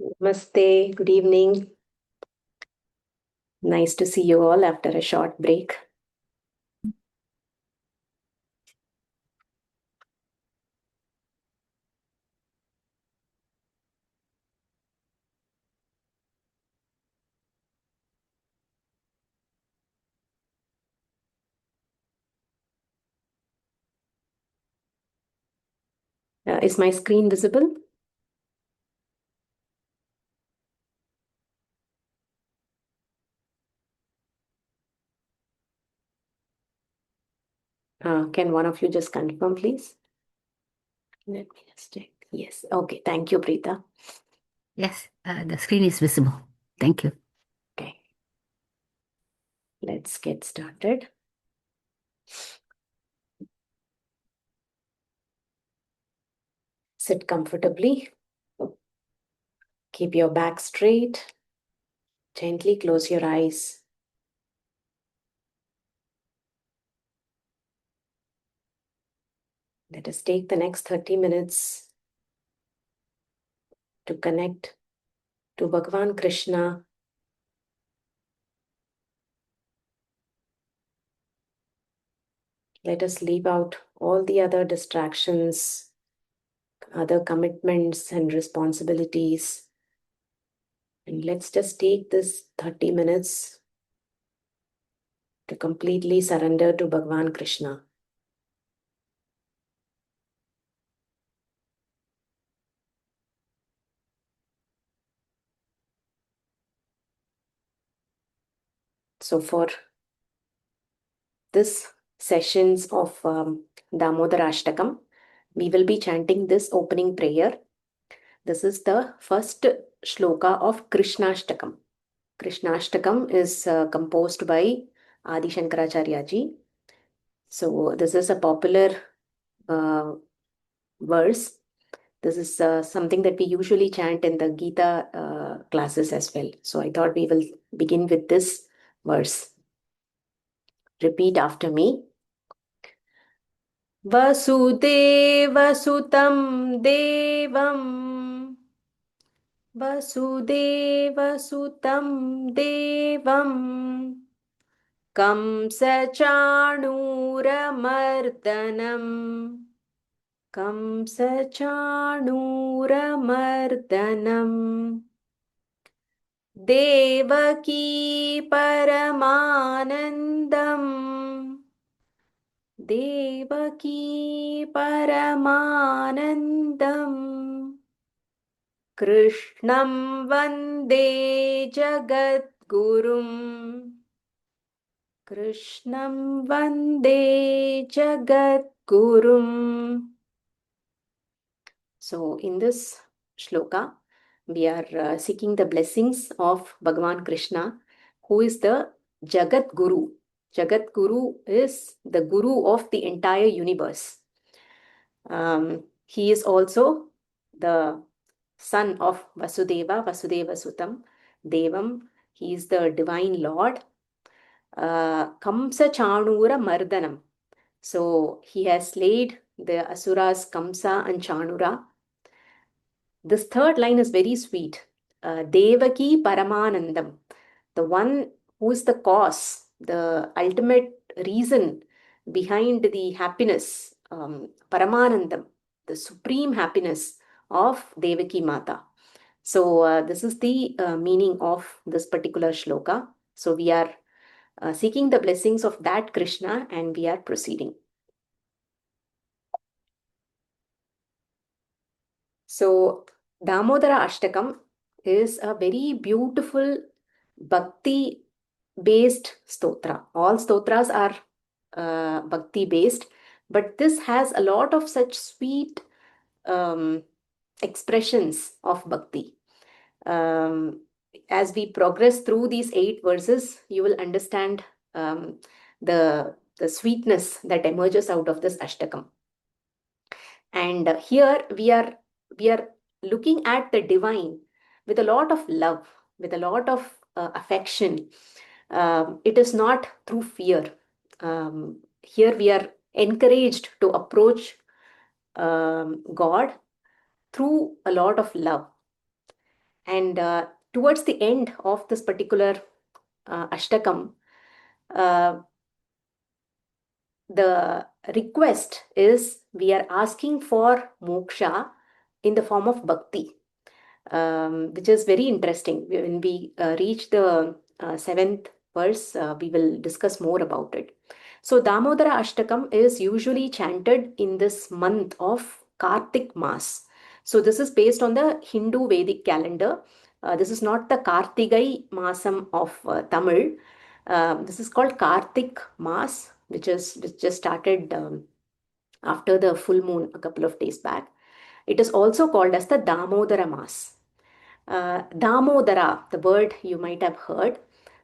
Namaste, good evening. Nice to see you all after a short break. Is my screen visible? Can one of you just confirm, please? Let me just check. Yes. Okay. Thank you, Preeta. Yes, the screen is visible. Thank you. Okay. Let's get started. Sit comfortably. Keep your back straight. Gently close your eyes. Let us take the next 30 minutes to connect to Bhagavan Krishna. Let us leave out all the other distractions, other commitments and responsibilities. And let's just take this 30 minutes to completely surrender to Bhagavan Krishna. So for this sessions of Damodara Ashtakam, we will be chanting this opening prayer. This is the first shloka of Krishna Ashtakam. Krishna Ashtakam is composed by Adi Shankaracharya ji. So this is a popular uh, verse. This is something that we usually chant in the Gita classes as well. So I thought we will begin with this verse. Repeat after me. Vasudevasutam devam. Vasudevasutam devam. Kamsachanuramardanam. Kamsachanuramardanam. Devaki Paramanandam. Devaki Paramanandam. Krishnam Vande Jagadgurum. Krishnam Vande Jagadgurum. So in this shloka, we are seeking the blessings of Bhagavan Krishna, who is the Jagat Guru. Jagat Guru is the Guru of the entire universe. He is also the son of Vasudeva, Vasudeva Sutam, Devam. He is the divine Lord. Kamsa Chanura Mardanam. So he has slayed the Asuras Kamsa and Chanura. This third line is very sweet. Devaki Paramanandam, the one who is the cause, the ultimate reason behind the happiness, Paramanandam, the supreme happiness of Devaki Mata. So, this is the meaning of this particular shloka. So, we are seeking the blessings of that Krishna and we are proceeding. So, Damodara Ashtakam is a very beautiful bhakti based stotra. All stotras are bhakti based, but this has a lot of such sweet um, expressions of bhakti. Um, as we progress through these 8 verses, you will understand um, the sweetness that emerges out of this Ashtakam. And here we are looking at the divine with a lot of love, with a lot of affection. It is not through fear. Here we are encouraged to approach God through a lot of love. And towards the end of this particular Ashtakam, uh, the request is we are asking for moksha in the form of bhakti, which is very interesting. When we reach the seventh verse, we will discuss more about it. So, Damodara Ashtakam is usually chanted in this month of Kartik Mas. So, this is based on the Hindu Vedic calendar. This is not the Kartigai Masam of Tamil. This is called Kartik Mas, which just started after the full moon a couple of days back. It is also called as the Damodara Mas. Damodara, the word you might have heard,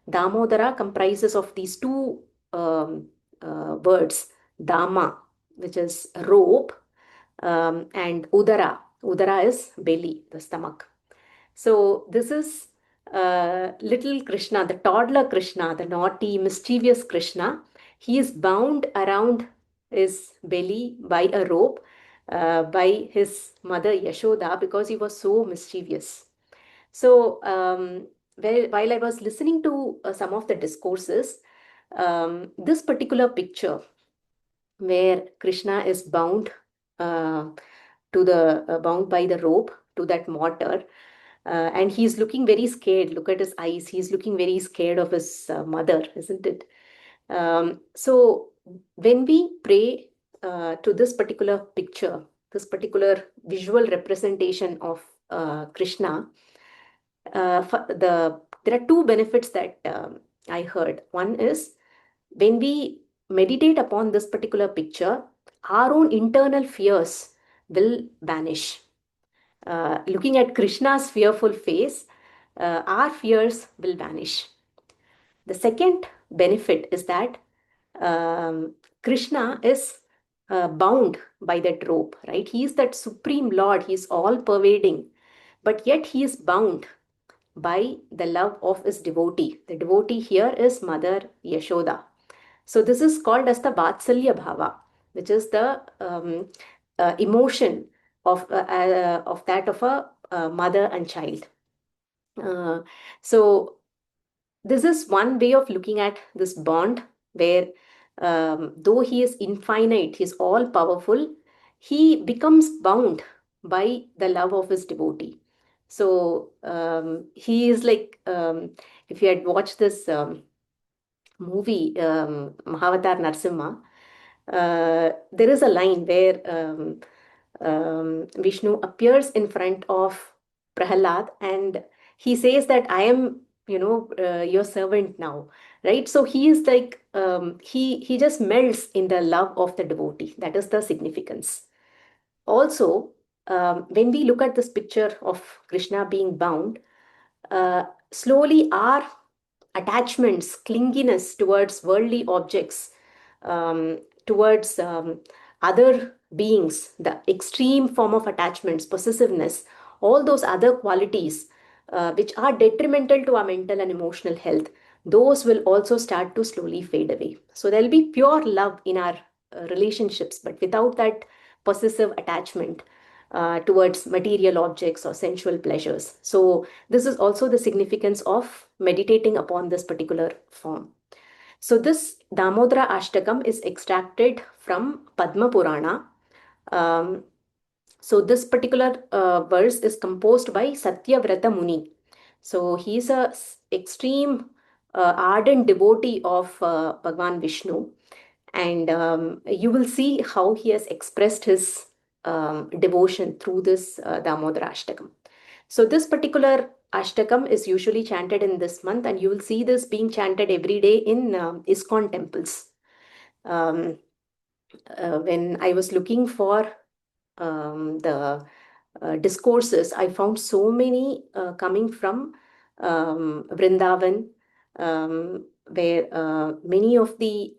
Damodara comprises of these two um, words, Dama, which is rope, and Udara. Udara is belly, the stomach. So this is little Krishna, the toddler Krishna, the naughty, mischievous Krishna. He is bound around his belly by a rope by his mother Yashoda because he was so mischievous. So while I was listening to some of the discourses, this particular picture where Krishna is bound uh, to the bound by the rope to that mortar, and he's looking very scared. Look at his eyes. He's looking very scared of his mother, isn't it? So when we pray to this particular picture, this particular visual representation of Krishna, there are two benefits that I heard. One is when we meditate upon this particular picture, our own internal fears will vanish. Looking at Krishna's fearful face, our fears will vanish. The second benefit is that Krishna is bound by that rope, right? He is that supreme Lord, he is all pervading, but yet he is bound by the love of his devotee. The devotee here is Mother Yashoda. So this is called as the Vatsalya Bhava, which is the emotion of that of a mother and child. Uh, so this is one way of looking at this bond where though he is infinite, he is all powerful, he becomes bound by the love of his devotee. So he is like, if you had watched this movie, Mahavatar Narsimha, there is a line where Vishnu appears in front of Prahalad and he says that I am, your servant now, right? So he is like, he just melts in the love of the devotee. That is the significance. Also, when we look at this picture of Krishna being bound, slowly our attachments, clinginess towards worldly objects, towards other beings, the extreme form of attachments, possessiveness, all those other qualities which are detrimental to our mental and emotional health, those will also start to slowly fade away. So there'll be pure love in our relationships, but without that possessive attachment towards material objects or sensual pleasures. So this is also the significance of meditating upon this particular form. So this Damodara Ashtakam is extracted from Padma Purana. Um, so this particular verse is composed by Satyavrata Muni. So he is a extreme ardent devotee of Bhagwan Vishnu, and you will see how he has expressed his devotion through this Damodara Ashtakam. So this particular Ashtakam is usually chanted in this month, and you will see this being chanted every day in ISKCON temples. Um, when I was looking for the discourses, I found so many coming from Vrindavan, where many of the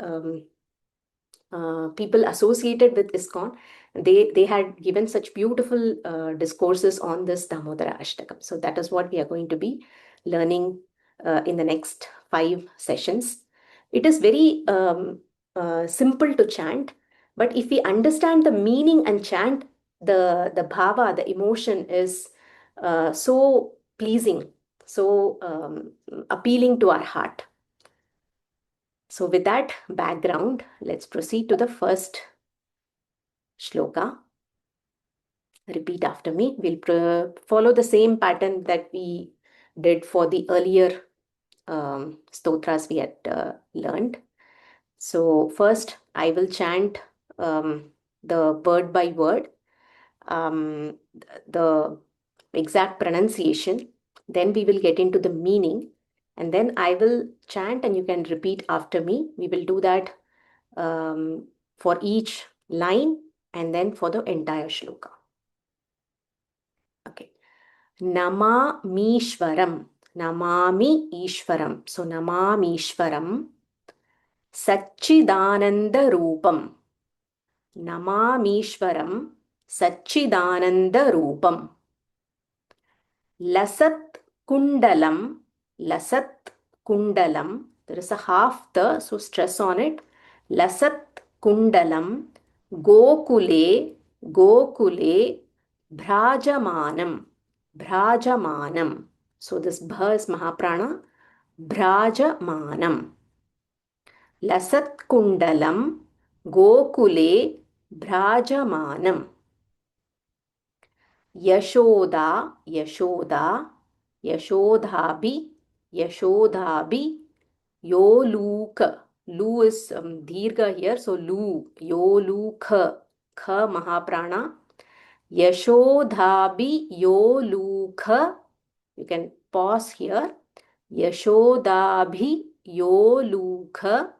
people associated with ISKCON, they had given such beautiful discourses on this Damodara Ashtakam. So that is what we are going to be learning in the next 5 sessions. It is very simple to chant, but if we understand the meaning and chant, the bhava, the emotion is so pleasing, so appealing to our heart. So with that background, let's proceed to the first shloka. Repeat after me. We'll follow the same pattern that we did for the earlier stotras we had learned. So first, I will chant the word by word, the exact pronunciation. Then we will get into the meaning, and then I will chant, and you can repeat after me. We will do that for each line, and then for the entire shloka. Okay. Namamishwaram. Namami Ishwaram. So Namamishwaram. Satchidananda Rupam. Namamishwaram. Satchidananda Rupam. Lasat Kundalam. Lasat Kundalam. There is a half the, so stress on it. Lasat Kundalam. Gokule. Gokule. Bhrajamanam. Bhrajamanam. So this bha is Mahaprana. Bhrajamanam. Lasat Kundalam. Gokule. Bhrajamanam. Yashoda. Yashoda. Yashodhabi. Yashodhabi. Yoluk. Lu is Dirgha here. So Lu. Yoluk. Kha Mahaprana. Yashodhabi Yolukha. You can pause here. Yashodabhi Yolukha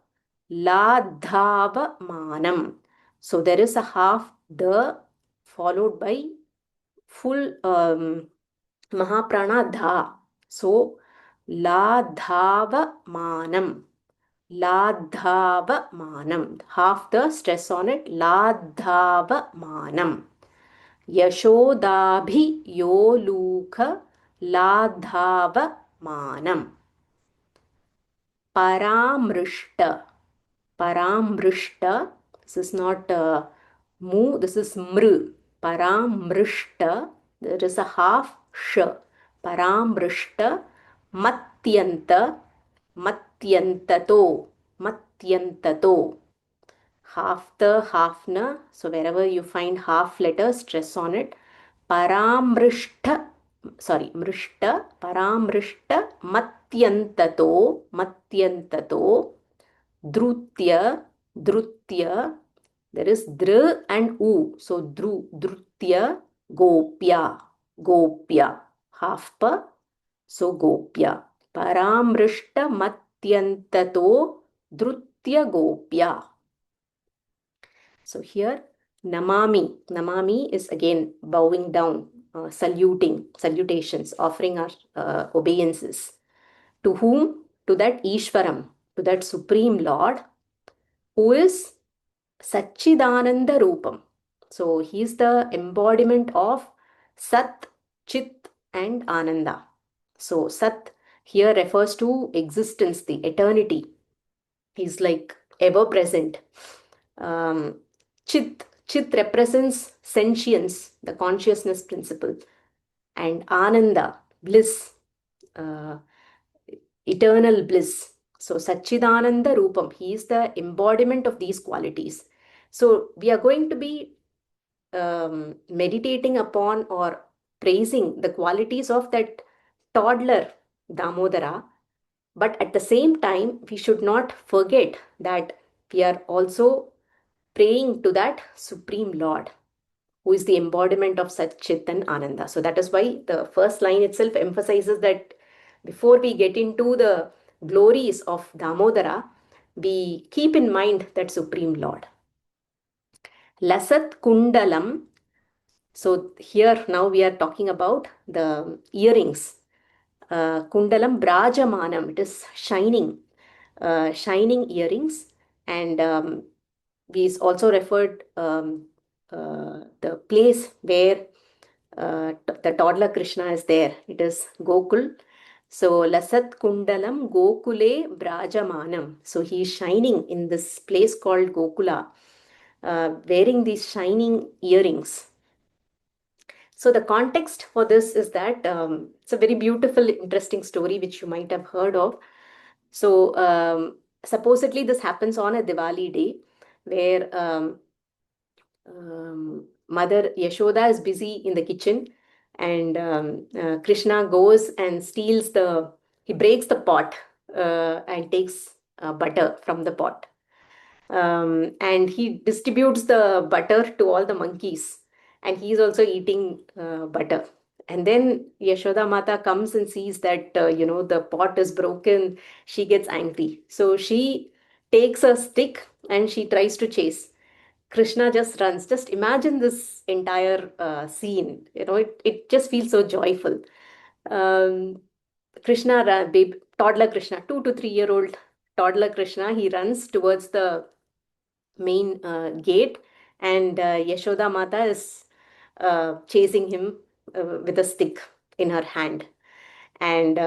Ladhavamanam. So there is a half the followed by full Mahaprana dha. So Ladhavamanam. Ladhavamanam. Half the stress on it. Ladhavamanam. Yashodabhi Yolukha Ladhavamanam. Paramrishta. Paramrishta. This is not mu, this is mru. Paramrishta. There is a half sh. Paramrishta. Matyanta. Matyantato. Matyantato. Half the, half na. So wherever you find half letter, stress on it. Paramrishta. Sorry, mrishta. Paramrishta. Matyantato. Matyantato. Drutya. Drutya. There is dr and u. So drutya. Gopya. Gopya. Half pa. So gopya. Paramrishta matyantato. Drutya gopya. So here, Namami. Namami is again bowing down, saluting, salutations, offering our obeisances. To whom? To that Ishwaram, to that Supreme Lord, who is Satchidananda Rupam. So he is the embodiment of Sat, Chit and Ananda. So Sat here refers to existence, the eternity. He's like ever present. Chit represents sentience, the consciousness principle, and Ananda, bliss, eternal bliss. So Satchidananda Rupam, he is the embodiment of these qualities. So we are going to be meditating upon or praising the qualities of that toddler Damodara. But at the same time, we should not forget that we are also praying to that Supreme Lord, who is the embodiment of such Chit and Ananda. So that is why the first line itself emphasizes that before we get into the glories of Damodara, we keep in mind that Supreme Lord. Lasat Kundalam. So here now we are talking about the earrings. Kundalam Brajamanam. It is shining. Shining earrings. And we also referred the place where the toddler Krishna is there. It is Gokul. So Lasat Kundalam Gokule Brajamanam. So he is shining in this place called Gokula, wearing these shining earrings. So the context for this is that it's a very beautiful, interesting story which you might have heard of. So supposedly this happens on a Diwali day where Mother Yashoda is busy in the kitchen, and Krishna goes and he breaks the pot and takes butter from the pot. And he distributes the butter to all the monkeys, and he's also eating butter. And then Yashoda Mata comes and sees that the pot is broken. She gets angry, so she takes a stick and she tries to chase. Krishna just runs. Just imagine this entire scene. It just feels so joyful. Um, toddler Krishna, 2 to 3 year old toddler Krishna, he runs towards the main gate, and Yashoda Mata is chasing him with a stick in her hand. And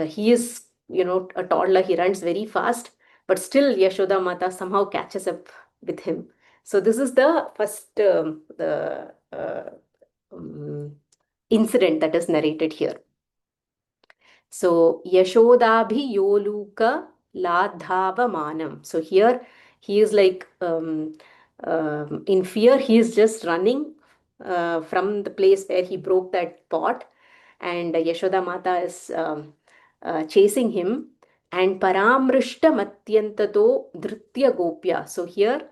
he is, a toddler, he runs very fast, but still Yashoda Mata somehow catches up with him. So this is the first the um, incident that is narrated here. So Yashodabhiyoluka Ladhavamanam. So here he is like in fear, he is just running from the place where he broke that pot, and Yashoda Mata is chasing him. And Paramrishta Matyantato Dhritya Gopya. So here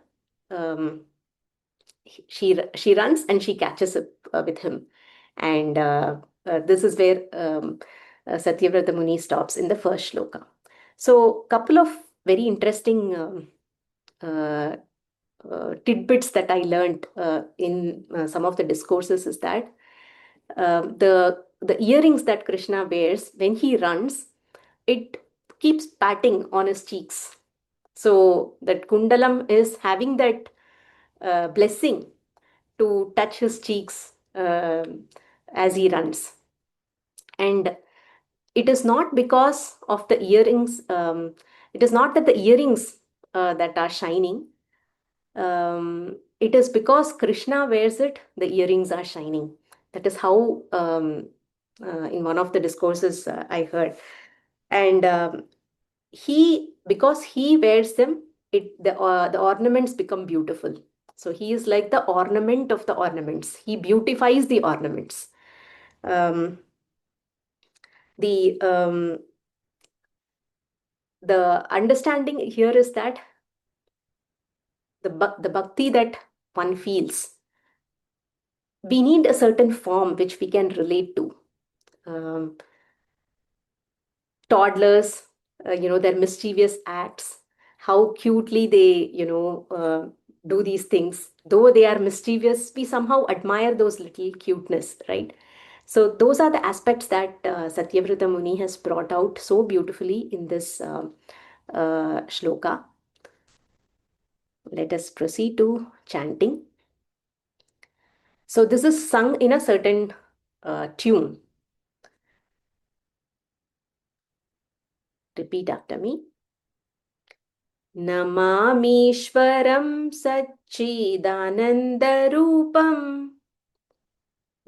um, she runs and she catches up with him, and this is where Satyavrata Muni stops in the first shloka. So couple of very interesting uh, tidbits that I learned in some of the discourses is that the earrings that Krishna wears when he runs, it keeps patting on his cheeks. So that kundalam is having that blessing to touch his cheeks as he runs. And it is not because of the earrings, it is not that the earrings that are shining, it is because Krishna wears it, the earrings are shining. That is how, in one of the discourses, I heard. And because he wears them, the ornaments become beautiful. So he is like the ornament of the ornaments. He beautifies the ornaments. Um, the the understanding here is that the bhakti that one feels, we need a certain form which we can relate to. Um, Toddlers, their mischievous acts, how cutely they, do these things. Though they are mischievous, we somehow admire those little cuteness, right? So those are the aspects that Satyavrata Muni has brought out so beautifully in this shloka. Let us proceed to chanting. So this is sung in a certain tune. Repeat after me. नमामीश्वरं सच्चिदानन्दरूपम्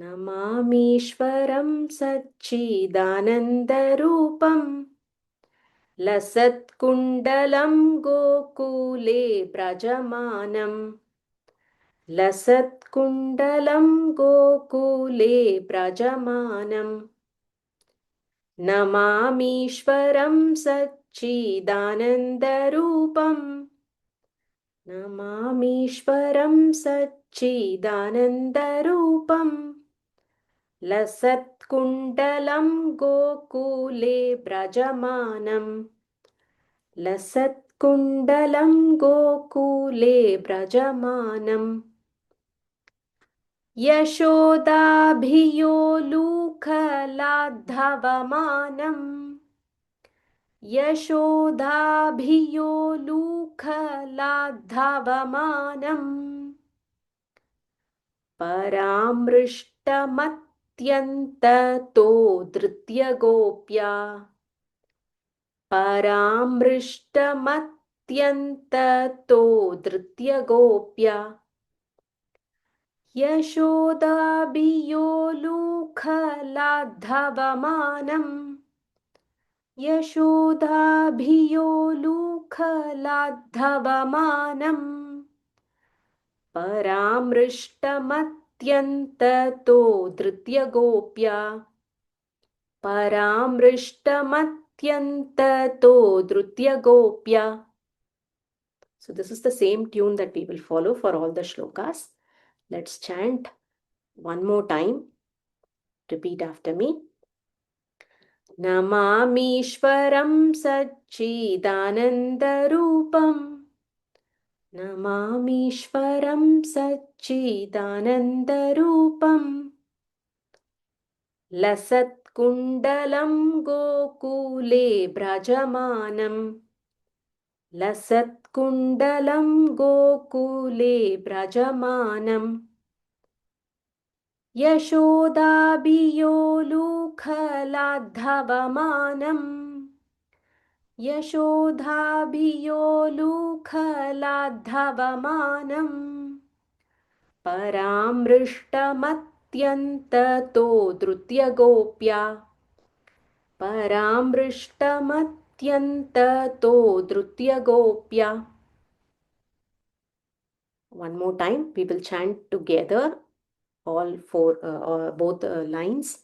नमामीश्वरं सच्चिदानन्दरूपम् लसत्कुण्डलं गोकुले व्रजमानम् लसत्कुण्डलं गोकुले व्रजमानम् नमामीश्वरं सच्चिदानन्दरूपम् नमामीश्वरं सच्चिदानन्दरूपम् लसत्कुण्डलं गोकुले व्रजमानम् लसत्कुण्डलं गोकुले व्रजमानम् यशोदाभियोलुखलाद्धवमानम् यशोदाभियोलुखलाद्धवमानम् परामृष्टमत्यन्ततो धृत्यगोप्या परामृष्टमत्यन्ततो धृत्यगोप्या यशोदाभियोलुखलाद्धवमानम् यशोदाभियोलुखलाद्धवमानम् परामृष्टमत्यन्ततो धृत्यगोप्या परामृष्टमत्यन्ततो धृत्यगोप्या. So this is the same tune that we will follow for all the shlokas. Let's chant one more time. Repeat after me. Namameeshwaram Satchidanandarupam. Namameeshwaram Satchidanandarupam. Lasatkundalam Gokule Brajamanam. Lasatkundalam Gokule Brajamanam. यशोदाभियोलुखलाद्धवमानम् यशोदाभियोलुखलाद्धवमानम् परामृष्टमत्यन्ततो धृत्यगोप्या परामृष्टमत्यन्ततो धृत्यगोप्या. One more time, we will chant together all four, both lines.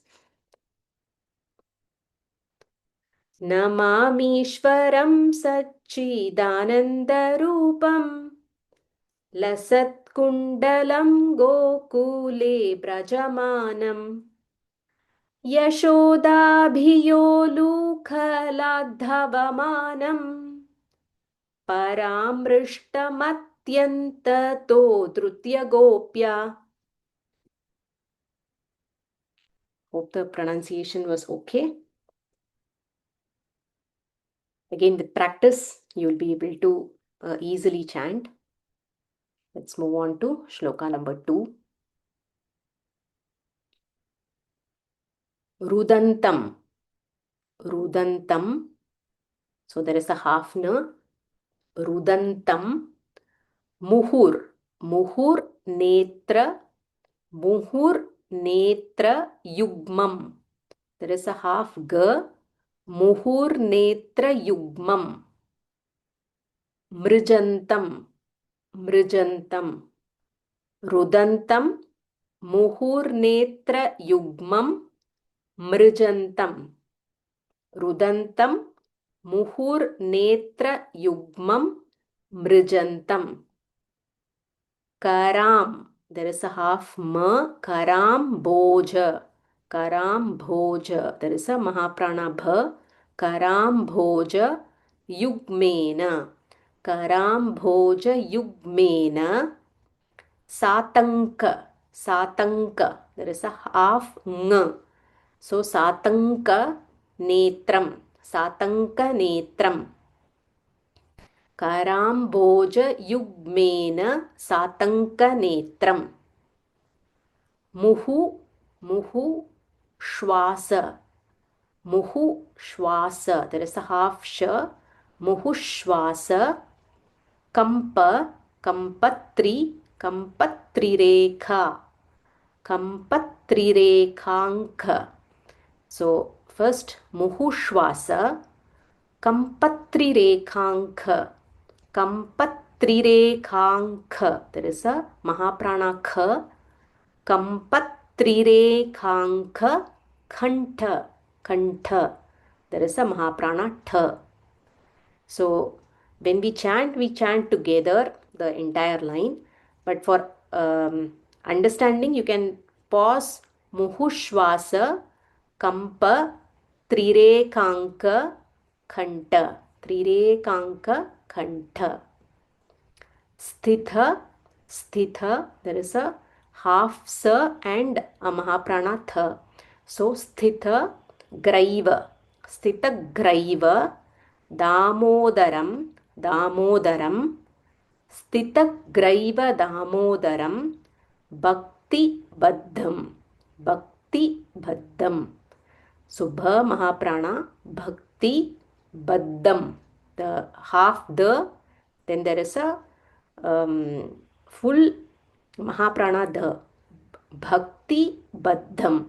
नमामीश्वरं सच्चिदानन्दरूपं लसत्कुण्डलं गोकुले व्रजमानम् यशोदाभियोलुखलाद्धवमानम् परामृष्टमत्यन्ततो धृत्यगोप्या. Hope the pronunciation was okay. Again, with practice, you will be able to easily chant. Let's move on to shloka number 2. Rudantam. Rudantam. So there is a half na. Rudantam. Muhur. Muhur netra. Muhur netra yugmam. There is a half ga. Muhur netra yugmam. Mrijantam. Mrijantam. Rudantam. Muhur netra yugmam. Mrijantam. Rudantam. Muhur netra yugmam. Mrijantam. Karam. There is a half ma. Karam bhoja. Karam bhoja. There is a mahaprana bha. Karam bhoja yugmena. Karam bhoja yugmena. Satanka. Satanka. There is a half ng. So satanka netram. Satanka netram. Karamboja yugmena satanka netram. Muhu. Muhu shwasa. Muhu shwasa. There is a half sha. Muhu shwasa. Kampa. Kampatri. Kampatri rekha. Kampatri rekhanka. So first muhu shwasa. Kampatri rekhanka. Kampatri rekhanka. There is a mahaprana kha. Kampatri rekhanka. Khanta. Khanta. There is a mahaprana tha. So when we chant together the entire line. But for understanding, you can pause muhushvasa kampa trirekanka khanta. Trirekanka khanta. Sthitha. Sthitha. There is a half sa and a mahaprana tha. So sthitha graiva. Sthitha graiva. Damodaram. Damodaram. Stitagraiva Damodaram. Bhakti Baddham. Bhakti Baddham. So Bha Mahaprana. Bhakti Baddham. The half the. Then there is a full Mahaprana the. भक्ति बद्धं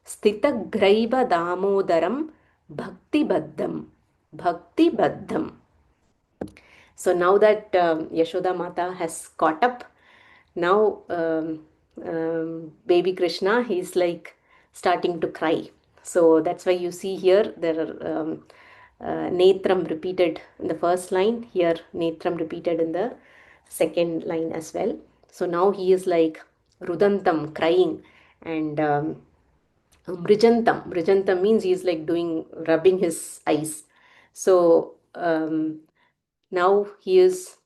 स्थितग्रैव दामोदरं भक्ति बद्धं. So now that Yashoda Mata has caught up, now baby Krishna, he's like starting to cry. So that's why you see here there are Netram repeated in the first line, here Netram repeated in the second line as well. So now he is like Rudantam, crying, and Mrijantam means he's like doing, rubbing his eyes. So now he is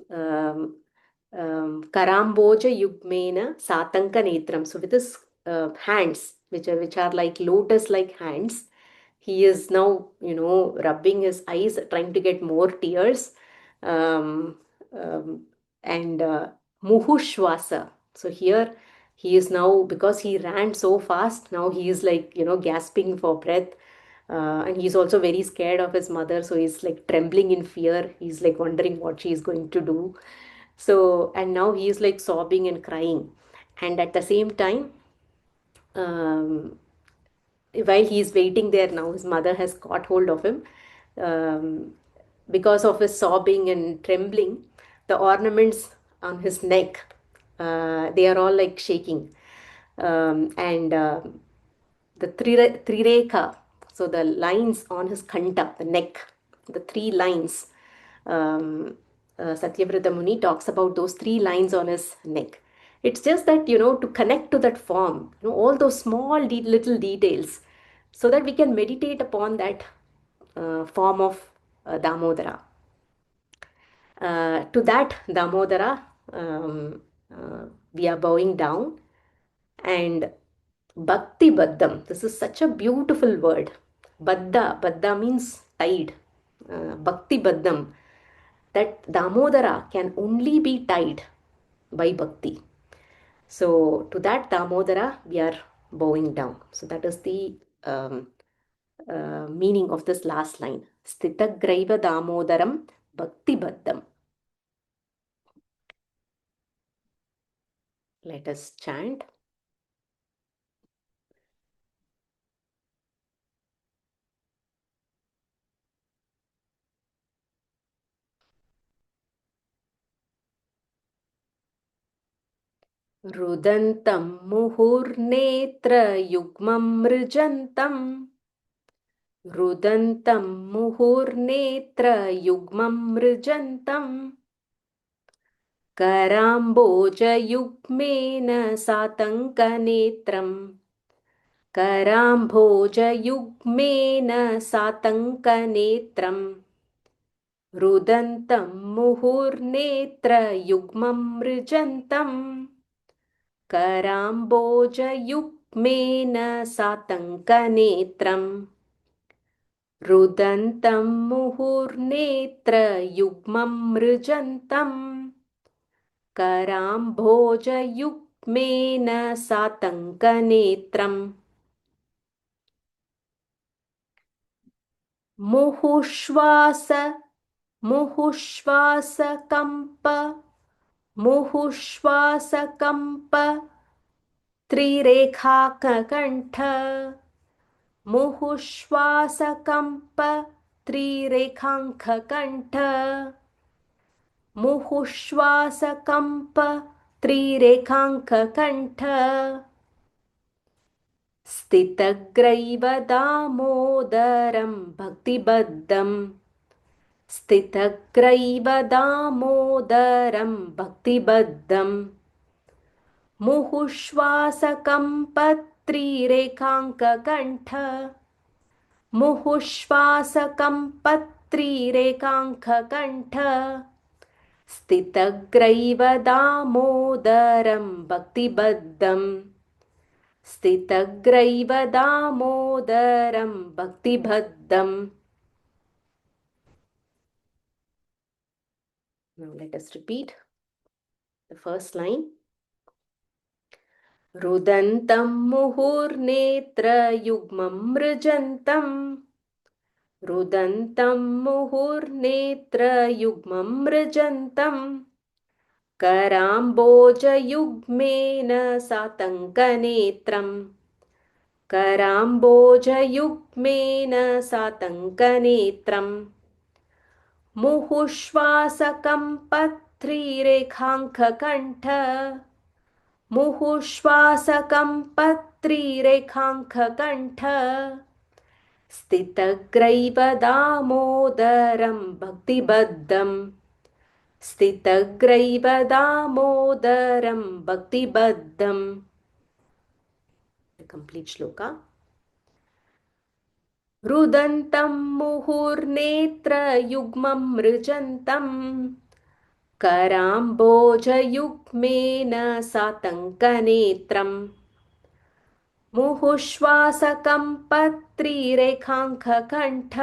um, Karamboja Yugmena Satanka Netram. So with his hands, which are like lotus-like hands, he is now, rubbing his eyes, trying to get more tears. Um, um, and Muhushwasa. So here he is now, because he ran so fast, now he is like, gasping for breath. And he's also very scared of his mother, so he's like trembling in fear. He's like wondering what she is going to do. So, and now he is like sobbing and crying. And at the same time, um, while he is waiting there, now his mother has caught hold of him. Um, because of his sobbing and trembling, the ornaments on his neck, they are all like shaking. And the Trireka, so the lines on his kanta, the neck, the three lines. Um, Satyavrata Muni talks about those three lines on his neck. It's just that, to connect to that form, all those small little details, so that we can meditate upon that form of Damodara. To that Damodara, we are bowing down. And Bhakti Baddham, this is such a beautiful word. Baddha means tied. Bhakti Baddham, that Damodara can only be tied by Bhakti. So to that Damodara, we are bowing down. So that is the meaning of this last line. Sthitagraiva Damodaram Bhakti Baddham. Let us chant. रुदन्तं मुहुर्नेत्रयुग्मं मृजन्तम् रुदन्तं मुहुर्नेत्रयुग्मं मृजन्तम् कराम्बोजयुग्मेन सातङ्कनेत्रम् कराम्भोजयुग्मेन सातङ्कनेत्रम् रुदन्तं मुहुर्नेत्रयुग्मं मृजन्तम् कराम्बोजयुग्मेन सातङ्कनेत्रम् रुदन्तं मुहुर्नेत्रयुग्मं मृजन्तम् कराम्भोजयुग्मेन सातङ्कनेत्रम् मुहुश्वास मुहुश्वासकम्प मुहुश्वासकम्प त्रिरेखाककण्ठ मुहुश्वासकम्प त्रिरेखाङ्ककण्ठ मुहुश्वासकम्प त्रिरेखाङ्ककण्ठ स्थितग्रैव दामोदरं भक्तिबद्धं स्थितग्रैव दामोदरं भक्तिबद्धं मुहुश्वासकम्पत्रिरेखाङ्ककण्ठ मुहुश्वासकम्पत्रिरेखाङ्ककण्ठ स्थितग्रैव दामोदरं भक्तिबद्धं स्थितग्रैव दामोदरं भक्तिबद्धम्. Now let us repeat the first line. रुदन्तं मुहुर्नेत्रयुग्मं मृजन्तम् रुदन्तं मुहुर्नेत्रयुग्मं मृजन्तम् कराम्बोजयुग्मेन सातङ्कनेत्रम् कराम्बोजयुग्मेन सातङ्कनेत्रम् मुहुश्वासकं पत्रीरेखाङ्ककण्ठ मुहुश्वासकं पत्रीरेखाङ्ककण्ठ स्थितग्रैव दामोदरं भक्तिबद्धम् स्थितग्रैव दामोदरं भक्तिबद्धम्. The complete shloka. रुदन्तं मुहुर्नेत्रयुग्मं मृजन्तम् कराम्बोजयुग्मेन सातङ्कनेत्रम् मुहुश्वासकं पत्रीरेखाङ्ककण्ठ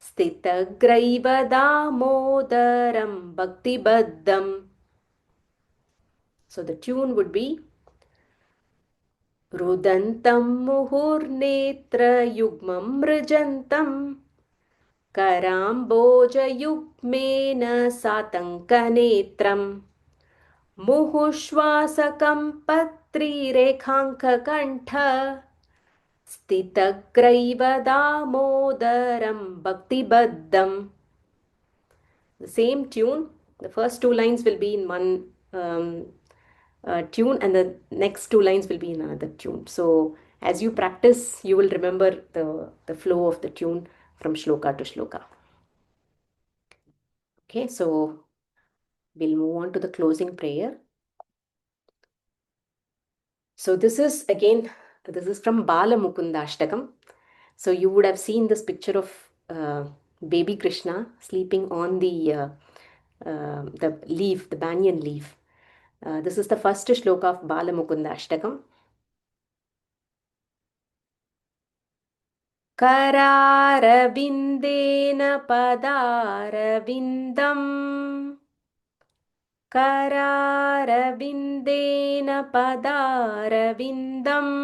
स्थितग्रैव दामोदरं भक्तिबद्धम्. So the tune would be रुदन्तं मुहुर्नेत्रयुग्मं मृजन्तं कराम्बोजयुग्मेन सातङ्कनेत्रम् मुहुश्वासकं पत्रीरेखाङ्ककण्ठ स्थितग्रैव दामोदरं भक्तिबद्धम्. The same tune, the first two lines will be in one tune and the next two lines will be in another tune. So as you practice, you will remember the flow of the tune from shloka to shloka. Okay, so we'll move on to the closing prayer. So this is from Bala Mukunda Ashtakam. So you would have seen this picture of baby Krishna sleeping on the leaf, the banyan leaf. This is the first shloka of Bala Mukunda Ashtakam. करारविन्देन पदारविन्दम् करारविन्देन पदारविन्दम्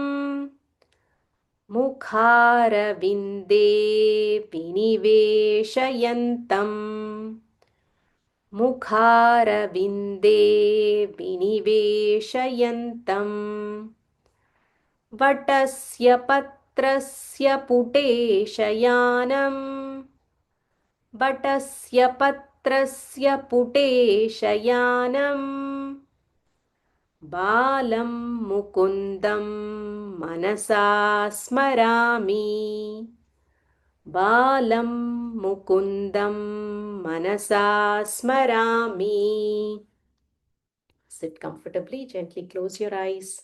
मुखारविन्दे विनिवेशयन्तम् मुखारविन्दे विनिवेशयन्तम् वटस्य पत्रस्य पुटेशयानम् वटस्य पत्रस्य पुटेशयानम् बालं मुकुन्दं मनसा स्मरामि बालं मुकुन्दं मनसा स्मरामि. Sit comfortably, gently close your eyes.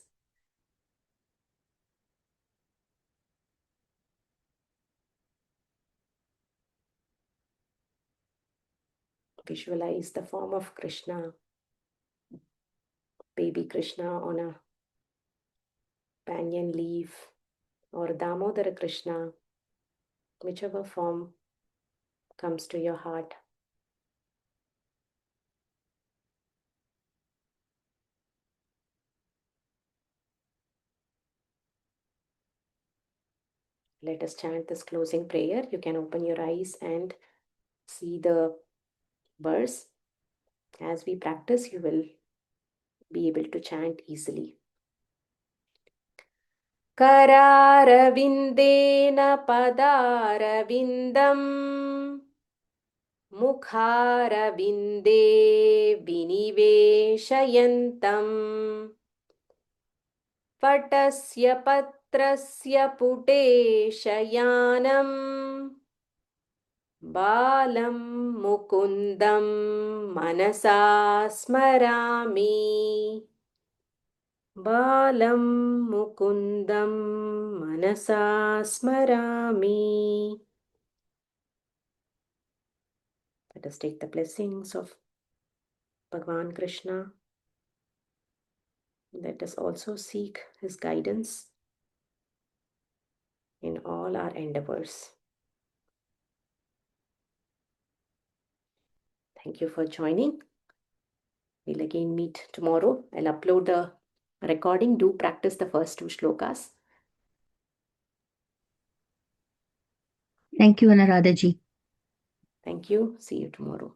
Visualize the form of Krishna, baby Krishna on a banyan leaf, or Damodara Krishna, whichever form comes to your heart. Let us chant this closing prayer. You can open your eyes and see the verse. As we practice, you will be able to chant easily. Kararavindeन padaravindam mukharavinde viniveshayantam पटस्य पत्रस्य पुटेशयानम् बालं मुकुन्दं मनसा स्मरामि बालं मुकुन्दं मनसा स्मरामि. Let us take the blessings of Bhagavan Krishna. Let us also seek his guidance in all our endeavors. Thank you for joining. We'll again meet tomorrow. I'll upload the recording. Do practice the first two shlokas. Thank you, Anuradha ji. Thank you. See you tomorrow.